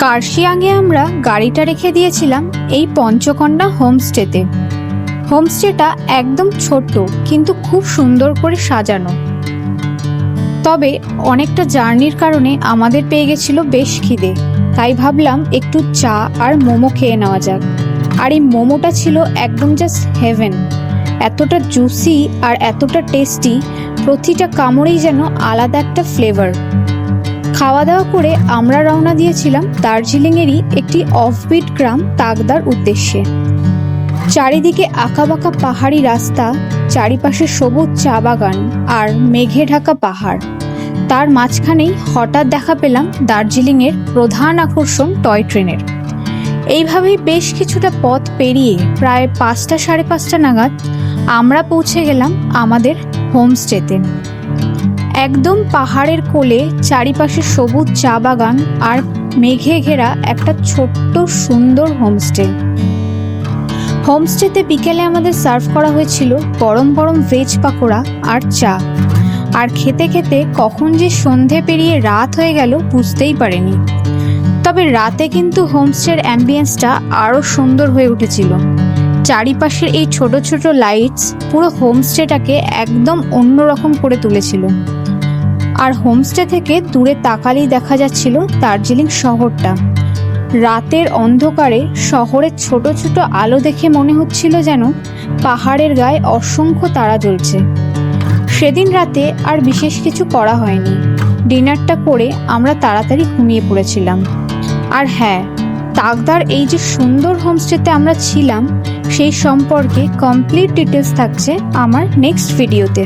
কার্শিয়াংয়ে আমরা গাড়িটা রেখে দিয়েছিলাম এই পঞ্চকন্যা হোমস্টেতে। হোমস্টেটা একদম ছোট্ট কিন্তু খুব সুন্দর করে সাজানো। তবে অনেকটা জার্নির কারণে আমাদের পেয়ে গেছিল বেশ খিদে, তাই ভাবলাম একটু চা আর মোমো খেয়ে নেওয়া যাক। আর এই মোমোটা ছিল একদম জাস্ট হেভেন, এতটা জুসি আর এতটা টেস্টি, প্রতিটা কামড়েই যেন আলাদা একটা ফ্লেভার। খাওয়া দাওয়া করে আমরা রওনা দিয়েছিলাম দার্জিলিংয়েরই একটি অফবিট গ্রাম তাগদার উদ্দেশ্যে। চারিদিকে আঁকাবাঁকা পাহাড়ি রাস্তা, চারিপাশে সবুজ চা বাগান আর মেঘে ঢাকা পাহাড়। তার মাঝখানেই হঠাৎ দেখা পেলাম দার্জিলিংয়ের প্রধান আকর্ষণ টয় ট্রেনের। এইভাবেই বেশ কিছুটা পথ পেরিয়ে প্রায় 5টা সাড়ে 5টা নাগাদ আমরা পৌঁছে গেলাম আমাদের হোমস্টেতে। একদম পাহাড়ের কোলে, চারিপাশে সবুজ চা বাগান আর মেঘে ঘেরা একটা ছোট্ট সুন্দর হোমস্টে। হোমস্টেতে বিকেলে আমাদের সার্ভ করা হয়েছিল গরম গরম ভেজ পাকোড়া আর চা। আর খেতে খেতে কখন যে সন্ধে পেরিয়ে রাত হয়ে গেল বুঝতেই পারিনি। তবে রাতে কিন্তু হোমস্টের অ্যাম্বিয়েন্সটা আরও সুন্দর হয়ে উঠেছিল। চারিপাশের এই ছোট ছোট লাইটস পুরো হোমস্টেটাকে একদম অন্যরকম করে তুলেছিল। আর হোমস্টে থেকে দূরে তাকালেই দেখা যাচ্ছিল দার্জিলিং শহরটা। রাতের অন্ধকারে শহরের ছোট ছোট আলো দেখে মনে হচ্ছিল যেন পাহাড়ের গায়ে অসংখ্য তারা জ্বলছে। সেদিন রাতে আর বিশেষ কিছু করা হয়নি। ডিনারটা করে আমরা তাড়াতাড়ি ঘুমিয়ে পড়েছিলাম। আর হ্যাঁ, তাগদার এই যে সুন্দর হোমস্টেতে আমরা ছিলাম সেই সম্পর্কে কমপ্লিট ডিটেলস থাকছে আমার নেক্সট ভিডিওতে।